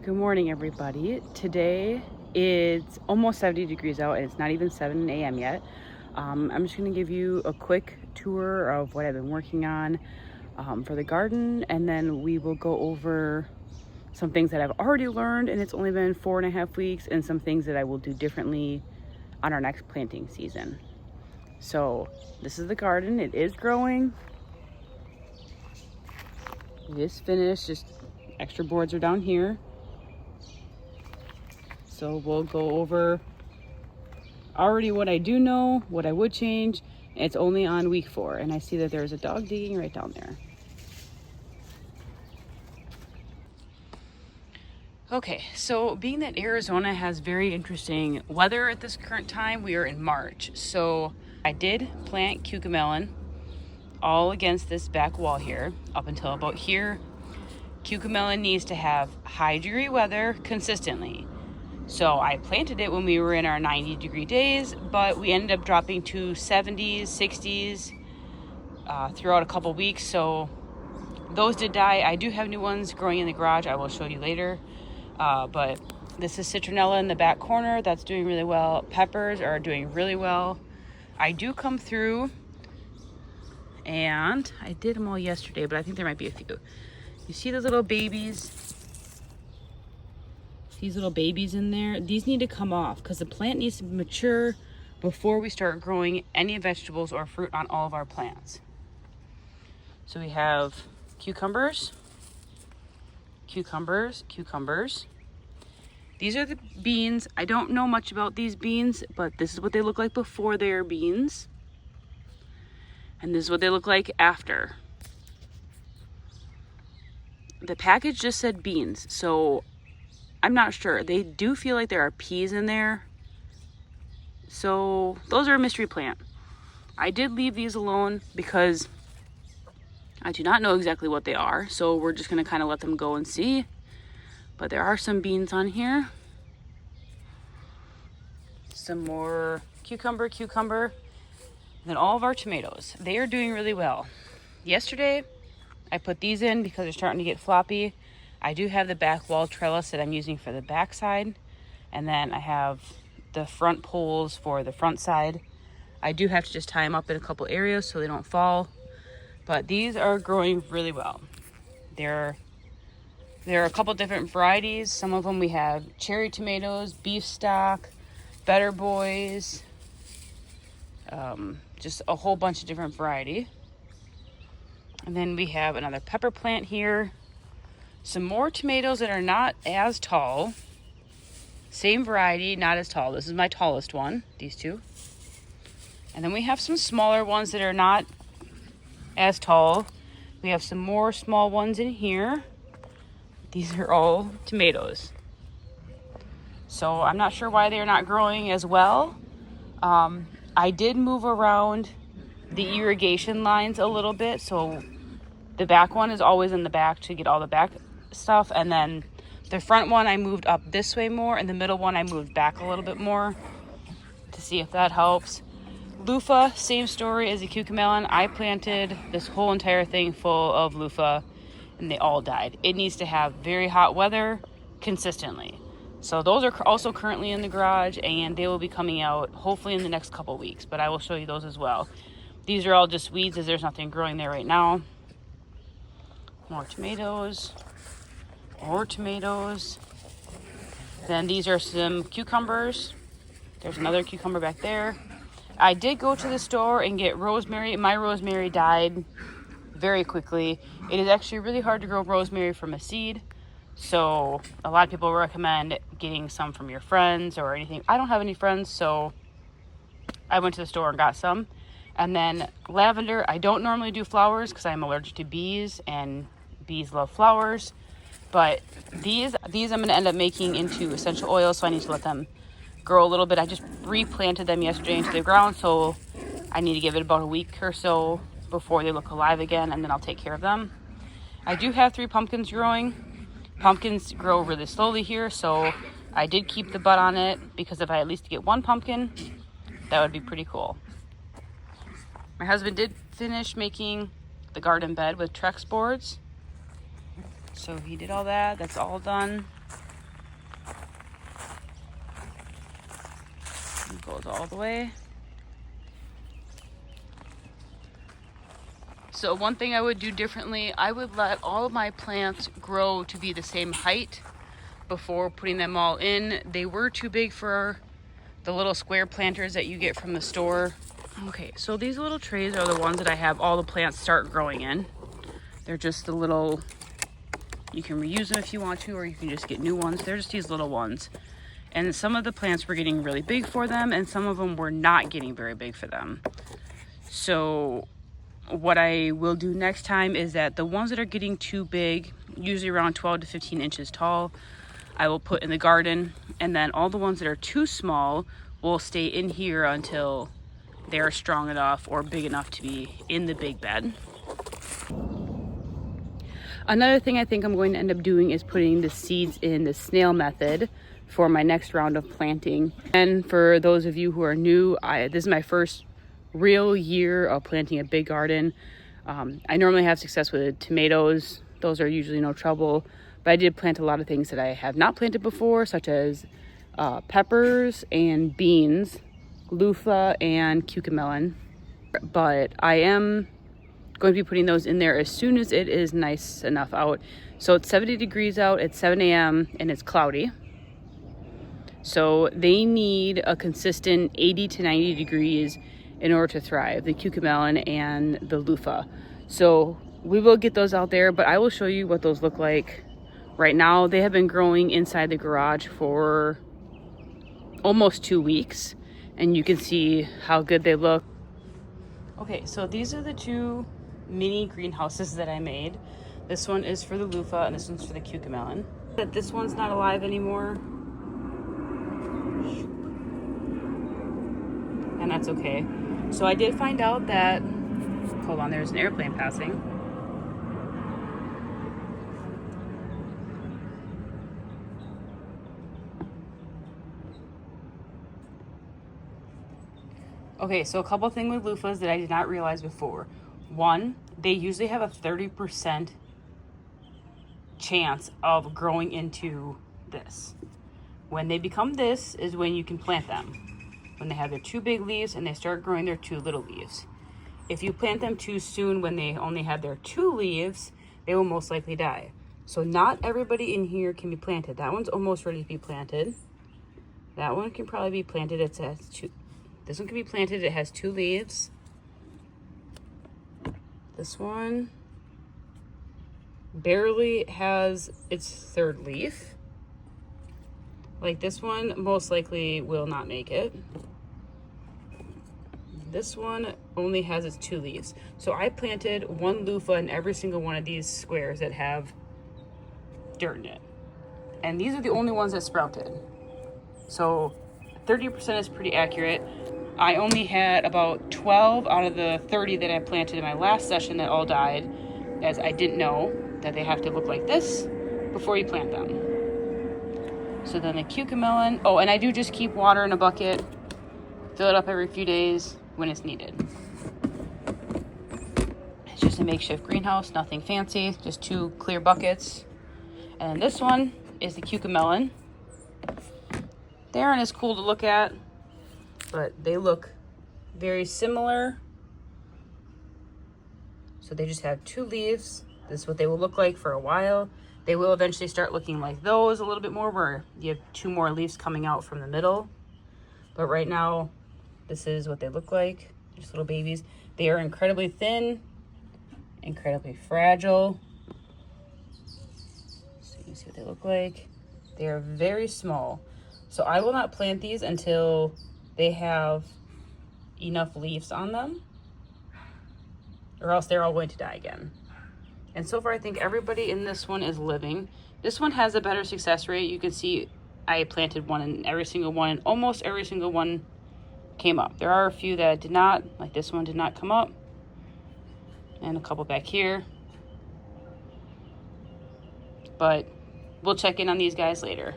Good morning, everybody. Today it's almost 70 degrees out and it's not even 7 a.m. yet. I'm just going to give you a quick tour of what I've been working on for the garden, and then we will go over some things that I've already learned, and it's only been 4.5 weeks, and some things that I will do differently on our next planting season. So this is the garden. It is growing. It is finished. Just extra boards are down here. So we'll go over already what I do know, what I would change. It's only on week 4, and I see that there's a dog digging right down there. Okay, so being that Arizona has very interesting weather at this current time, we are in March. So I did plant cucamelon all against this back wall here up until about here. Cucamelon needs to have high degree weather consistently. So I planted it when we were in our 90-degree days, but we ended up dropping to 70s, 60s throughout a couple weeks. So those did die. I do have new ones growing in the garage. I will show you later. But this is citronella in the back corner. That's doing really well. Peppers are doing really well. I do come through, and I did them all yesterday, but I think there might be a few. You see the little babies? These little babies in there, these need to come off because the plant needs to mature before we start growing any vegetables or fruit on all of our plants. So we have cucumbers. These are the beans. I don't know much about these beans, but this is what they look like before they are beans. And this is what they look like after. The package just said beans, so I'm not sure. They do feel like there are peas in there. So those are a mystery plant. I did leave these alone because I do not know exactly what they are. So we're just going to kind of let them go and see. But there are some beans on here. Some more cucumber. And then all of our tomatoes. They are doing really well. Yesterday, I put these in because they're starting to get floppy. I do have the back wall trellis that I'm using for the back side. And then I have the front poles for the front side. I do have to just tie them up in a couple areas so they don't fall. But these are growing really well. There are a couple different varieties. Some of them we have cherry tomatoes, beef stock, better boys, just a whole bunch of different variety. And then we have another pepper plant here. Some more tomatoes that are not as tall. Same variety, not as tall. This is my tallest one, these two. And then we have some smaller ones that are not as tall. We have some more small ones in here. These are all tomatoes. So I'm not sure why they're not growing as well. I did move around the irrigation lines a little bit. So the back one is always in the back to get all the back stuff, and then the front one I moved up this way more, and the middle one I moved back a little bit more to see if that helps. Loofah, same story as the cucamelon. I planted this whole entire thing full of loofah and they all died. It needs to have very hot weather consistently. So those are also currently in the garage, and they will be coming out hopefully in the next couple weeks, but I will show you those as well. These are all just weeds as there's nothing growing there right now. More tomatoes. Then these are some cucumbers. There's another cucumber back there. I did go to the store and get rosemary. My rosemary died very quickly. It is actually really hard to grow rosemary from a seed. So a lot of people recommend getting some from your friends or anything. I don't have any friends, so I went to the store and got some. And then lavender. I don't normally do flowers because I'm allergic to bees, and bees love flowers. But these I'm going to end up making into essential oil, so I need to let them grow a little bit. I just replanted them yesterday into the ground, so I need to give it about a week or so before they look alive again, and then I'll take care of them. I do have 3 pumpkins growing. Pumpkins grow really slowly here, so I did keep the bud on it because if I at least get 1 pumpkin, that would be pretty cool. My husband did finish making the garden bed with Trex boards. So he did all that. That's all done. goes all the way. So one thing I would do differently, I would let all of my plants grow to be the same height before putting them all in. They were too big for the little square planters that you get from the store. Okay, so these little trays are the ones that I have all the plants start growing in. They're just the little, you can reuse them if you want to, or you can just get new ones. They're just these little ones. And some of the plants were getting really big for them, and some of them were not getting very big for them. So what I will do next time is that the ones that are getting too big, usually around 12 to 15 inches tall, I will put in the garden, and then all the ones that are too small will stay in here until they're strong enough or big enough to be in the big bed. Another thing I think I'm going to end up doing is putting the seeds in the snail method for my next round of planting. And for those of you who are new, this is my first real year of planting a big garden. I normally have success with tomatoes. Those are usually no trouble. But I did plant a lot of things that I have not planted before, such as peppers and beans, loofah and cucamelon. But I am going to be putting those in there as soon as it is nice enough out. So it's 70 degrees out, it's 7 a.m. and it's cloudy. So they need a consistent 80 to 90 degrees in order to thrive, the cucamelon and the loofah. So we will get those out there, but I will show you what those look like right now. They have been growing inside the garage for almost 2 weeks, and you can see how good they look. Okay, so these are the two mini greenhouses that I made. This one is for the loofah and this one's for the cucamelon. But this one's not alive anymore, and that's okay. So I did find out that, hold on, there's an airplane passing. Okay, so a couple things with loofahs that I did not realize before. One, they usually have a 30% chance of growing into this. When they become this is when you can plant them. When they have their 2 big leaves and they start growing their 2 little leaves. If you plant them too soon when they only have their 2 leaves, they will most likely die. So not everybody in here can be planted. That one's almost ready to be planted. That one can probably be planted. It has 2. This one can be planted. It has 2 leaves. This one barely has its 3rd leaf. Like this one most likely will not make it. This one only has its 2 leaves. So I planted 1 loofah in every single one of these squares that have dirt in it. And these are the only ones that sprouted. So 30% is pretty accurate. I only had about 12 out of the 30 that I planted in my last session that all died, as I didn't know that they have to look like this before you plant them. So then the cucamelon, oh, and I do just keep water in a bucket, fill it up every few days when it's needed. It's just a makeshift greenhouse, nothing fancy, just 2 clear buckets. And this one is the cucamelon. They aren't as cool to look at, but they look very similar. So they just have 2 leaves. This is what they will look like for a while. They will eventually start looking like those a little bit more, where you have 2 more leaves coming out from the middle. But right now, this is what they look like, just little babies. They are incredibly thin, incredibly fragile. So you can see what they look like. They are very small. So I will not plant these until they have enough leaves on them, or else they're all going to die again. And so far, I think everybody in this one is living. This one has a better success rate. You can see I planted one in every single one, and almost every single one came up. There are a few that did not, like this one did not come up, and a couple back here. But we'll check in on these guys later.